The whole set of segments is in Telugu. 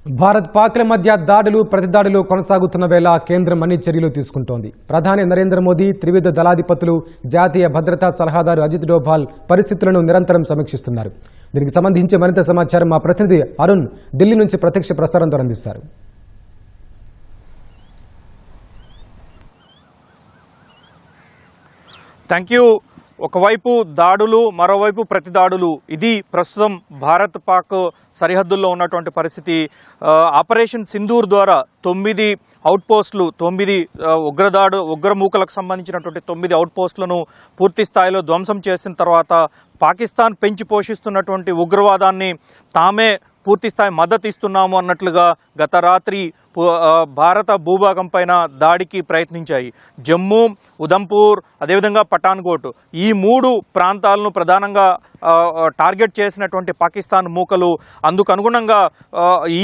భారత్ పాక్ల మధ్య దాడులు ప్రతిదాడులు కొనసాగుతున్న వేళ కేంద్రం అన్ని చర్యలు తీసుకుంటోంది. ప్రధాని నరేంద్ర మోదీ, త్రివిధ దళాధిపతులు, జాతీయ భద్రతా సలహాదారు అజిత్ డోభాల్ పరిస్థితులను నిరంతరం సమీక్షిస్తున్నారు. దీనికి సంబంధించి మరింత సమాచారం మా ప్రతినిధి అరుణ్ ఢిల్లీ నుంచి ప్రత్యక్ష ప్రసారంతో అందిస్తారు. Thank you. ఒకవైపు దాడులు, మరోవైపు ప్రతిదాడులు. ఇది ప్రస్తుతం భారత్ పాక్ సరిహద్దుల్లో ఉన్నటువంటి పరిస్థితి. ఆపరేషన్ సింధూర్ ద్వారా 9 అవుట్పోస్టులు, 9 ఉగ్రమూకలకు సంబంధించినటువంటి 9 అవుట్పోస్టులను పూర్తి స్థాయిలో ధ్వంసం చేసిన తర్వాత పాకిస్తాన్ పెంచి పోషిస్తున్నటువంటి ఉగ్రవాదాన్ని తామే పూర్తిస్థాయి మద్దతు ఇస్తున్నాము అన్నట్లుగా గత రాత్రి భారత భూభాగం పైన దాడికి ప్రయత్నించాయి. జమ్మూ, ఉదంపూర్, అదేవిధంగా పఠాన్కోట్, ఈ 3 ప్రాంతాలను ప్రధానంగా టార్గెట్ చేసినటువంటి పాకిస్తాన్ మూకలు అందుకు అనుగుణంగా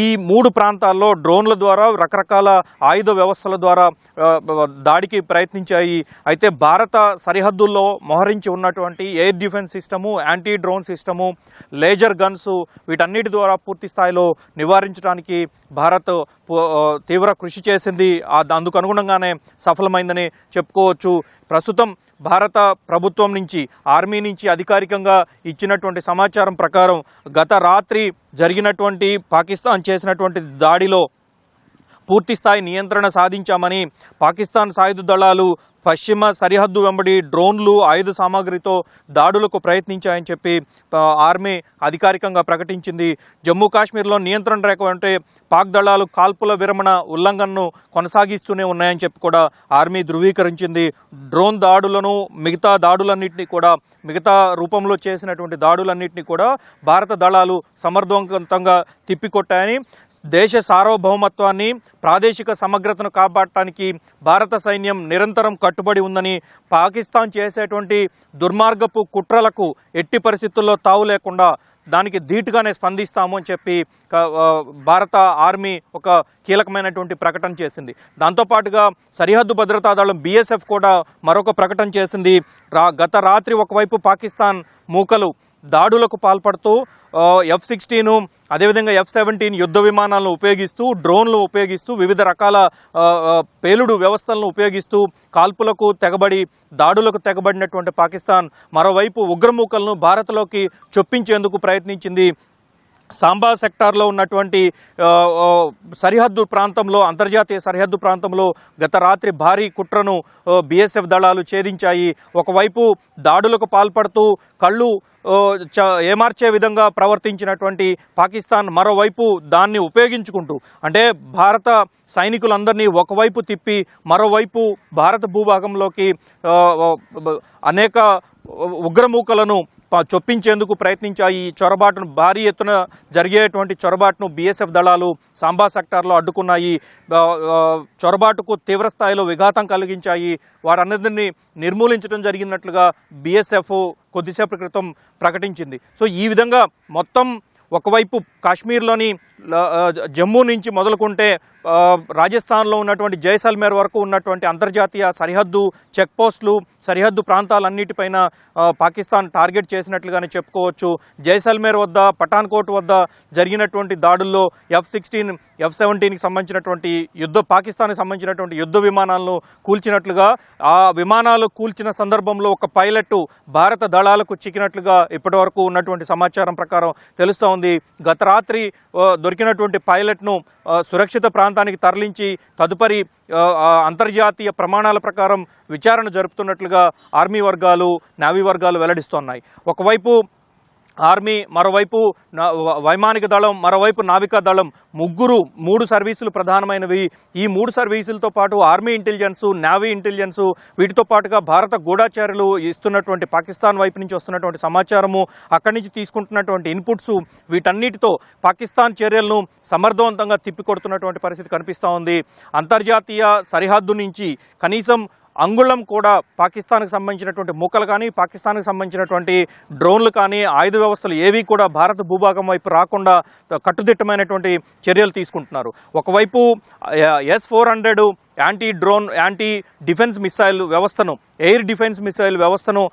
ఈ 3 ప్రాంతాల్లో డ్రోన్ల ద్వారా, రకరకాల ఆయుధ వ్యవస్థల ద్వారా దాడికి ప్రయత్నించాయి. అయితే భారత సరిహద్దుల్లో మోహరించి ఉన్నటువంటి air defence system, anti drone system, laser guns, వీటన్నిటి ద్వారా పూర్తి స్థాయిలో నివారించడానికి భారత్ తీవ్ర కృషి చేసింది. అందుకు అనుగుణంగానే సఫలమైందని చెప్పుకోవచ్చు. ప్రస్తుతం భారత ప్రభుత్వం నుంచి, ఆర్మీ నుంచి అధికారికంగా ఇచ్చినటువంటి సమాచారం ప్రకారం గత రాత్రి జరిగినటువంటి పాకిస్తాన్ చేసినటువంటి దాడిలో పూర్తిస్థాయి నియంత్రణ సాధించామని పాకిస్తాన్ సాయుధ దళాలు పశ్చిమ సరిహద్దు వెంబడి డ్రోన్లు, ఆయుధ సామాగ్రితో దాడులకు ప్రయత్నించాయని చెప్పి ఆర్మీ అధికారికంగా ప్రకటించింది. జమ్మూ కాశ్మీర్లో నియంత్రణ రేఖ అంటే పాక్ దళాలు కాల్పుల విరమణ ఉల్లంఘనను కొనసాగిస్తూనే ఉన్నాయని చెప్పి కూడా ఆర్మీ ధృవీకరించింది. డ్రోన్ దాడులను, మిగతా దాడులన్నింటినీ కూడా, మిగతా రూపంలో చేసినటువంటి దాడులన్నింటినీ కూడా భారత దళాలు సమర్థవంతంగా తిప్పికొట్టాయని, దేశ సార్వభౌమత్వాన్ని, ప్రాదేశిక సమగ్రతను కాపాడటానికి భారత సైన్యం నిరంతరం కట్టుబడి ఉందని, పాకిస్తాన్ చేసేటువంటి దుర్మార్గపు కుట్రలకు ఎట్టి పరిస్థితుల్లో తావు లేకుండా దానికి ధీటుగానే స్పందిస్తాము అని చెప్పి భారత ఆర్మీ ఒక కీలకమైనటువంటి ప్రకటన చేసింది. దాంతోపాటుగా సరిహద్దు భద్రతా దళం BSF కూడా మరొక ప్రకటన చేసింది. గత రాత్రి ఒకవైపు పాకిస్తాన్ మూకలు దాడులకు పాల్పడుతూ F-16, అదేవిధంగా F-17 యుద్ధ విమానాలను ఉపయోగిస్తూ, డ్రోన్లు ఉపయోగిస్తూ, వివిధ రకాల పేలుడు వ్యవస్థలను ఉపయోగిస్తూ కాల్పులకు తెగబడి, దాడులకు తెగబడినటువంటి పాకిస్తాన్ మరోవైపు ఉగ్రమూకలను భారత్లోకి చొప్పించేందుకు ప్రయత్నించింది. సాంబా సెక్టార్లో ఉన్నటువంటి సరిహద్దు ప్రాంతంలో, అంతర్జాతీయ సరిహద్దు ప్రాంతంలో గత రాత్రి భారీ కుట్రను BSF దళాలు ఛేదించాయి. ఒకవైపు దాడులకు పాల్పడుతూ కళ్ళు ఏమార్చే విధంగా ప్రవర్తించినటువంటి పాకిస్తాన్ మరోవైపు దాన్ని ఉపయోగించుకుంటూ, అంటే భారత సైనికులందరినీ ఒకవైపు తిప్పి మరోవైపు భారత భూభాగంలోకి అనేక ఉగ్రమూకలను చొప్పించేందుకు ప్రయత్నించాయి. ఈ చొరబాటును, భారీ ఎత్తున జరిగేటువంటి చొరబాటును BSF దళాలు సాంబా సెక్టార్లో అడ్డుకున్నాయి. చొరబాటుకు తీవ్రస్థాయిలో విఘాతం కలిగించాయి. వారన్నింటినీ నిర్మూలించడం జరిగినట్లుగా BSF కొద్దిసేపటి క్రితం ప్రకటించింది. సో ఈ విధంగా మొత్తం ఒకవైపు కాశ్మీర్లోని జమ్మూ నుంచి మొదలుకుంటే రాజస్థాన్లో ఉన్నటువంటి జైసల్మేర్ వరకు ఉన్నటువంటి అంతర్జాతీయ సరిహద్దు చెక్పోస్టులు, సరిహద్దు ప్రాంతాలన్నిటిపైన పాకిస్తాన్ టార్గెట్ చేసినట్లుగానే చెప్పుకోవచ్చు. జైసల్మేర్ వద్ద, పఠాన్కోట్ వద్ద జరిగినటువంటి దాడుల్లో F-16, F-17కి సంబంధించినటువంటి పాకిస్తాన్కి సంబంధించినటువంటి యుద్ధ విమానాలను కూల్చినట్లుగా, ఆ విమానాలు కూల్చిన సందర్భంలో ఒక పైలట్ భారత దళాలకు చిక్కినట్లుగా ఇప్పటి వరకు ఉన్నటువంటి సమాచారం ప్రకారం తెలుస్తోంది. గత రాత్రి దొరికినటువంటి పైలట్ను సురక్షిత ప్రాంతానికి తరలించి తదుపరి అంతర్జాతీయ ప్రమాణాల ప్రకారం విచారణ జరుపుతున్నట్లుగా ఆర్మీ వర్గాలు, నేవీ వర్గాలు వెల్లడిస్తున్నాయి. ఒకవైపు ఆర్మీ, మరోవైపు వైమానిక దళం, మరోవైపు నావికా దళం, 3 సర్వీసులు ప్రధానమైనవి. ఈ 3 సర్వీసులతో పాటు ఆర్మీ ఇంటెలిజెన్స్, నేవీ ఇంటెలిజెన్స్, వీటితో పాటుగా భారత గూఢచారులు ఇస్తున్నటువంటి, పాకిస్తాన్ వైపు నుంచి వస్తున్నటువంటి సమాచారము, అక్కడి నుంచి తీసుకుంటున్నటువంటి ఇన్పుట్స్, వీటన్నిటితో పాకిస్తాన్ చర్యలను సమర్థవంతంగా తిప్పికొడుతున్నటువంటి పరిస్థితి కనిపిస్తూ ఉంది. అంతర్జాతీయ సరిహద్దు నుంచి కనీసం అంగుళం కూడా పాకిస్తాన్కి సంబంధించినటువంటి మూకలు కానీ పాకిస్తాన్కి సంబంధించినటువంటి డ్రోన్లు కానీ ఆయుధ వ్యవస్థలు ఏవి కూడా భారత భూభాగం వైపు రాకుండా కట్టుదిట్టమైనటువంటి చర్యలు తీసుకుంటున్నారు. ఒకవైపు S-400 anti drone anti defence missile వ్యవస్థను ఎయిర్ డిఫెన్స్ మిసైల్ వ్యవస్థను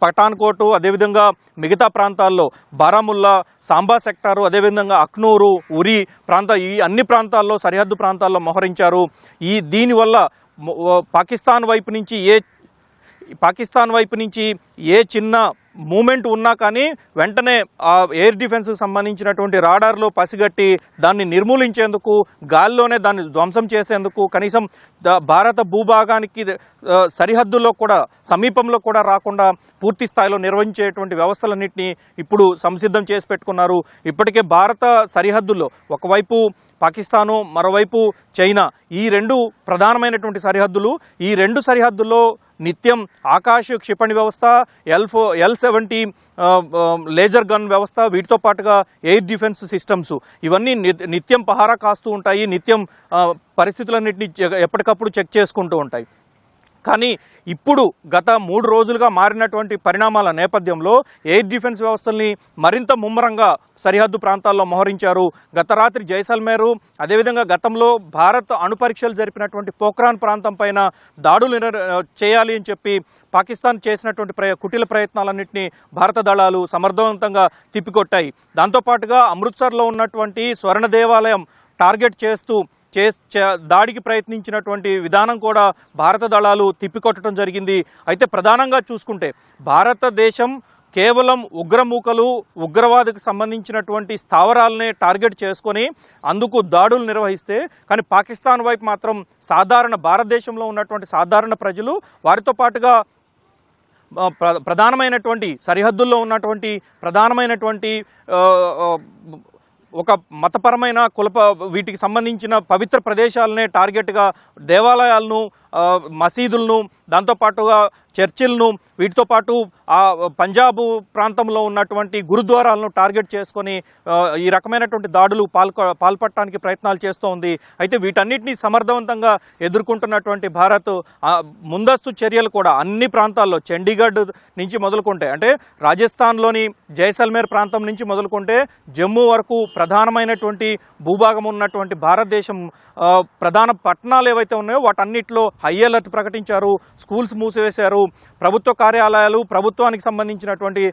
పఠాన్కోట్ అదేవిధంగా మిగతా ప్రాంతాల్లో బారాముల్లా సాంబా సెక్టారు అదేవిధంగా అఖ్నూరు ఉరి ఈ అన్ని ప్రాంతాల్లో సరిహద్దు ప్రాంతాల్లో మోహరించారు. దీనివల్ల పాకిస్తాన్ వైపు నుంచి ఏ చిన్న మూమెంట్ ఉన్నా కానీ వెంటనే ఆ ఎయిర్ డిఫెన్స్కి సంబంధించినటువంటి రాడార్లో పసిగట్టి దాన్ని నిర్మూలించేందుకు గాల్లోనే దాన్ని ధ్వంసం చేసేందుకు కనీసం భారత భూభాగానికి సరిహద్దుల్లో కూడా సమీపంలో కూడా రాకుండా పూర్తి స్థాయిలో నిర్వహించేటువంటి వ్యవస్థలన్నింటినీ ఇప్పుడు సంసిద్ధం చేసి పెట్టుకున్నారు. ఇప్పటికే భారత సరిహద్దుల్లో ఒకవైపు పాకిస్తాను మరోవైపు చైనా ఈ రెండు ప్రధానమైనటువంటి సరిహద్దులు. ఈ రెండు సరిహద్దుల్లో నిత్యం ఆకాశ క్షిపణి వ్యవస్థ L-70 లేజర్ గన్ వ్యవస్థ వీటితో పాటుగా ఎయిర్ డిఫెన్స్ సిస్టమ్స్ ఇవన్నీ నిత్యం పహారా కాస్తూ ఉంటాయి. నిత్యం పరిస్థితులన్నింటినీ ఎప్పటికప్పుడు చెక్ చేసుకుంటూ ఉంటాయి. కానీ ఇప్పుడు గత 3 రోజులుగా మారినటువంటి పరిణామాల నేపథ్యంలో ఎయిర్ డిఫెన్స్ వ్యవస్థల్ని మరింత ముమ్మరంగా సరిహద్దు ప్రాంతాల్లో మోహరించారు. గత రాత్రి జైసల్మేరు అదేవిధంగా గతంలో భారత్ అణు పరీక్షలు జరిపినటువంటి పోఖ్రాన్ ప్రాంతం పైన దాడులు చేయాలి అని చెప్పి పాకిస్తాన్ చేసినటువంటి కుటిల ప్రయత్నాలన్నింటినీ భారత దళాలు సమర్థవంతంగా తిప్పికొట్టాయి. దాంతోపాటుగా అమృత్సర్లో ఉన్నటువంటి స్వర్ణ దేవాలయం టార్గెట్ చేస్తూ దాడికి ప్రయత్నించినటువంటి విధానం కూడా భారత దళాలు తిప్పికొట్టడం జరిగింది. అయితే ప్రధానంగా చూసుకుంటే భారతదేశం కేవలం ఉగ్రమూకలు ఉగ్రవాదకు సంబంధించినటువంటి స్థావరాలనే టార్గెట్ చేసుకొని అందుకు దాడులు నిర్వహిస్తే కానీ పాకిస్తాన్ వైపు మాత్రం భారతదేశంలో ఉన్నటువంటి సాధారణ ప్రజలు వారితో పాటుగా ప్రధానమైనటువంటి సరిహద్దుల్లో ఉన్నటువంటి ప్రధానమైనటువంటి ఒక మతపరమైన వీటికి సంబంధించిన పవిత్ర ప్రదేశాలనే టార్గెట్గా దేవాలయాలను మసీదులను దాంతోపాటుగా చర్చిలను వీటితో పాటు ఆ పంజాబ్ ప్రాంతంలో ఉన్నటువంటి గురుద్వారాలను టార్గెట్ చేసుకొని ఈ రకమైనటువంటి దాడులు పాల్పడటానికి ప్రయత్నాలు చేస్తూ ఉంది. అయితే వీటన్నిటినీ సమర్థవంతంగా ఎదుర్కొంటున్నటువంటి భారత్ ముందస్తు చర్యలు కూడా అన్ని ప్రాంతాల్లో చండీగఢ్ నుంచి మొదలుకుంటే అంటే రాజస్థాన్లోని జైసల్మేర్ ప్రాంతం నుంచి మొదలుకుంటే జమ్మూ వరకు ప్రధానమైనటువంటి భూభాగం ఉన్నటువంటి భారతదేశం ప్రధాన పట్టణాలు ఏవైతే ఉన్నాయో వాటన్నిటిలో హై అలర్ట్ ప్రకటించారు. స్కూల్స్ మూసివేశారు. ప్రభుత్వ కార్యాలయాలు ప్రభుత్వానికి సంబంధించినటువంటి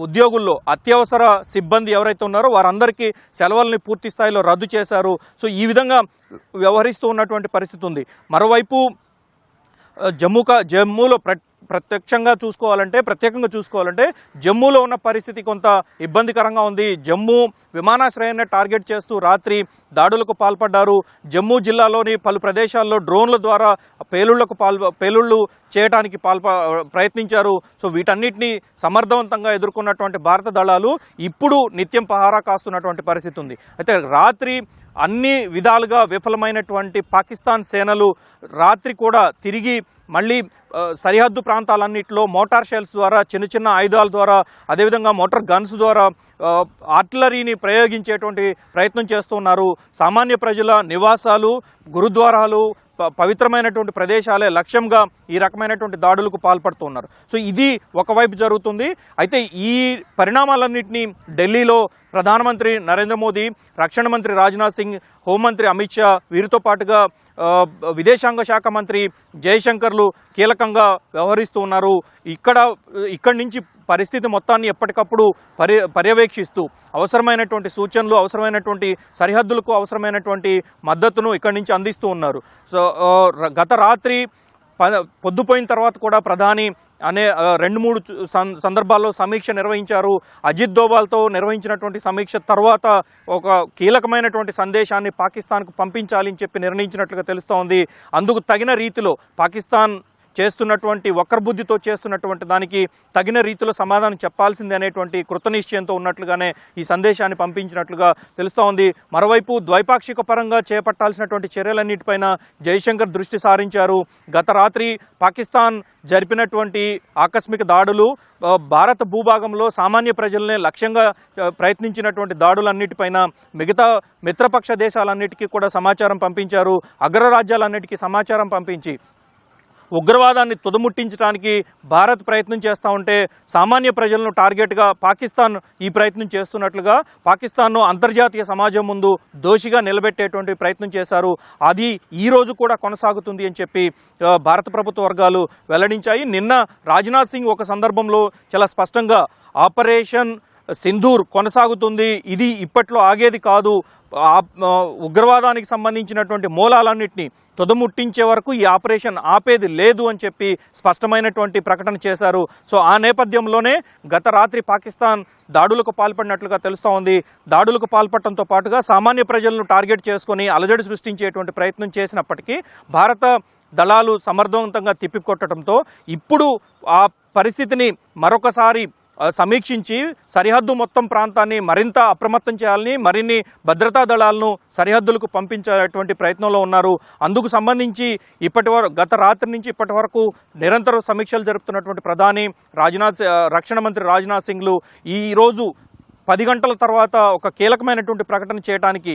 ఉద్యోగుల్లో అత్యవసర సిబ్బంది ఎవరైతే ఉన్నారో వారందరికీ సెలవుల్ని పూర్తి స్థాయిలో రద్దు చేశారు. సో ఈ విధంగా వ్యవహరిస్తూ ఉన్నటువంటి పరిస్థితి ఉంది. మరోవైపు జమ్మూలో ప్రత్యేకంగా చూసుకోవాలంటే జమ్మూలో ఉన్న పరిస్థితి కొంత ఇబ్బందికరంగా ఉంది. జమ్మూ విమానాశ్రయాన్ని టార్గెట్ చేస్తూ రాత్రి పాల్పడ్డారు. జమ్మూ జిల్లాలోని పలు ప్రదేశాల్లో డ్రోన్ల ద్వారా పేలుళ్లు చేయడానికి ప్రయత్నించారు. సో వీటన్నిటిని సమర్థవంతంగా ఎదుర్కొన్నటువంటి భారత దళాలు ఇప్పుడు నిత్యం పహారా కాస్తున్నటువంటి పరిస్థితి ఉంది. అయితే రాత్రి అన్ని విధాలుగా విఫలమైనటువంటి పాకిస్తాన్ సేనలు రాత్రి కూడా తిరిగి మళ్ళీ సరిహద్దు ప్రాంతాలన్నింటిలో మోటార్ షెల్స్ ద్వారా చిన్న చిన్న ఆయుధాల ద్వారా అదేవిధంగా మోటార్ గన్స్ ద్వారా ఆర్టిలరీని ప్రయోగించేటువంటి ప్రయత్నం చేస్తున్నారు. సామాన్య ప్రజల నివాసాలు గురుద్వారాలు పవిత్రమైనటువంటి ప్రదేశాలే లక్ష్యంగా ఈ రకమైనటువంటి దాడులకు పాల్పడుతున్నారు. సో ఇది ఒకవైపు జరుగుతుంది. అయితే ఈ పరిణామాలన్నింటినీ ఢిల్లీలో ప్రధానమంత్రి నరేంద్ర మోదీ, రక్షణ మంత్రి రాజ్నాథ్ సింగ్, హోంమంత్రి అమిత్ షా వీరితో పాటుగా విదేశాంగ శాఖ మంత్రి జయశంకర్లు కీలకంగా వ్యవహరిస్తూ ఉన్నారు. ఇక్కడి నుంచి పరిస్థితి మొత్తాన్ని ఎప్పటికప్పుడు పర్యవేక్షిస్తూ అవసరమైనటువంటి సూచనలు అవసరమైనటువంటి సరిహద్దులకు అవసరమైనటువంటి మద్దతును ఇక్కడి నుంచి అందిస్తూ ఉన్నారు. సో గత రాత్రి పొద్దుపోయిన తర్వాత కూడా ప్రధాని 2-3 సందర్భాల్లో సమీక్ష నిర్వహించారు. అజిత్ దోవాల్తో నిర్వహించినటువంటి సమీక్ష తర్వాత ఒక కీలకమైనటువంటి సందేశాన్ని పాకిస్తాన్కు పంపించాలి అని చెప్పి నిర్ణయించినట్లుగా తెలుస్తోంది. అందుకు తగిన రీతిలో పాకిస్తాన్ చేస్తున్నటువంటి వక్రబుద్ధితో చేస్తున్నటువంటి దానికి తగిన రీతిలో సమాధానం చెప్పాల్సిందే అనేటువంటి కృతనిశ్చయంతో ఉన్నట్లుగానే ఈ సందేశాన్ని పంపించినట్లుగా తెలుస్తూ ఉంది. మరోవైపు ద్వైపాక్షిక పరంగా చేపట్టాల్సినటువంటి చర్యలన్నిటిపైన జయశంకర్ దృష్టి సారించారు. గత రాత్రి పాకిస్తాన్ జరిపినటువంటి ఆకస్మిక దాడులు, భారత భూభాగంలో సామాన్య ప్రజలనే లక్ష్యంగా ప్రయత్నించినటువంటి దాడులన్నిటిపైన మిగతా మిత్రపక్ష దేశాలన్నిటికీ కూడా సమాచారం పంపించారు. అగ్రరాజ్యాలన్నిటికీ సమాచారం పంపించి ఉగ్రవాదాన్ని తుదముట్టించడానికి భారత్ ప్రయత్నం చేస్తూ ఉంటే సామాన్య ప్రజలను టార్గెట్గా పాకిస్తాన్ ఈ ప్రయత్నం చేస్తున్నట్లుగా పాకిస్తాన్ను అంతర్జాతీయ సమాజం ముందు దోషిగా నిలబెట్టేటువంటి ప్రయత్నం చేశారు. అది ఈ రోజు కూడా కొనసాగుతుంది అని చెప్పి భారత ప్రభుత్వ వర్గాలు వెల్లడించాయి. నిన్న రాజ్నాథ్ సింగ్ ఒక సందర్భంలో చాలా స్పష్టంగా ఆపరేషన్ సింధూర్ కొనసాగుతుంది, ఇది ఇప్పట్లో ఆగేది కాదు, ఉగ్రవాదానికి సంబంధించినటువంటి మూలాలన్నింటినీ తుదముట్టించే వరకు ఈ ఆపరేషన్ ఆపేది లేదు అని చెప్పి స్పష్టమైనటువంటి ప్రకటన చేశారు. సో ఆ నేపథ్యంలోనే గత రాత్రి పాకిస్తాన్ దాడులకు పాల్పడినట్లుగా తెలుస్తూ ఉంది. దాడులకు పాల్పడటంతో పాటుగా సామాన్య ప్రజలను టార్గెట్ చేసుకొని అలజడి సృష్టించేటువంటి ప్రయత్నం చేసినప్పటికీ భారత దళాలు సమర్థవంతంగా తిప్పికొట్టడంతో ఇప్పుడు ఆ పరిస్థితిని మరొకసారి సమీక్షించి సరిహద్దు మొత్తం ప్రాంతాన్ని మరింత అప్రమత్తం చేయాలని, మరిన్ని భద్రతా దళాలను సరిహద్దులకు పంపించేటువంటి ప్రయత్నంలో ఉన్నారు. అందుకు సంబంధించి గత రాత్రి నుంచి ఇప్పటి వరకు నిరంతర సమీక్షలు జరుపుతున్నటువంటి ప్రధాని రక్షణ మంత్రి రాజ్నాథ్ సింగ్లు ఈరోజు 10 గంటల తర్వాత ఒక కీలకమైనటువంటి ప్రకటన చేయడానికి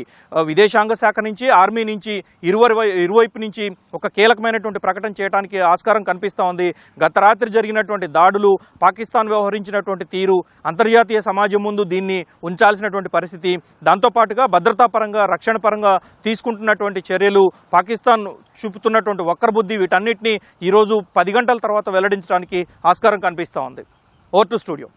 విదేశాంగ శాఖ నుంచి, ఆర్మీ నుంచి, ఇరువైపు నుంచి ఒక కీలకమైనటువంటి ప్రకటన చేయడానికి ఆస్కారం కనిపిస్తూ ఉంది. గత రాత్రి జరిగినటువంటి దాడులు, పాకిస్తాన్ వ్యవహరించినటువంటి తీరు అంతర్జాతీయ సమాజం ముందు దీన్ని ఉంచాల్సినటువంటి పరిస్థితి, దాంతోపాటుగా భద్రతా పరంగా, రక్షణ పరంగా తీసుకుంటున్నటువంటి చర్యలు, పాకిస్తాన్ చూపుతున్నటువంటి వక్రబుద్ధి, వీటన్నిటిని ఈరోజు 10 గంటల తర్వాత వెల్లడించడానికి ఆస్కారం కనిపిస్తూ ఉంది. Over to studio.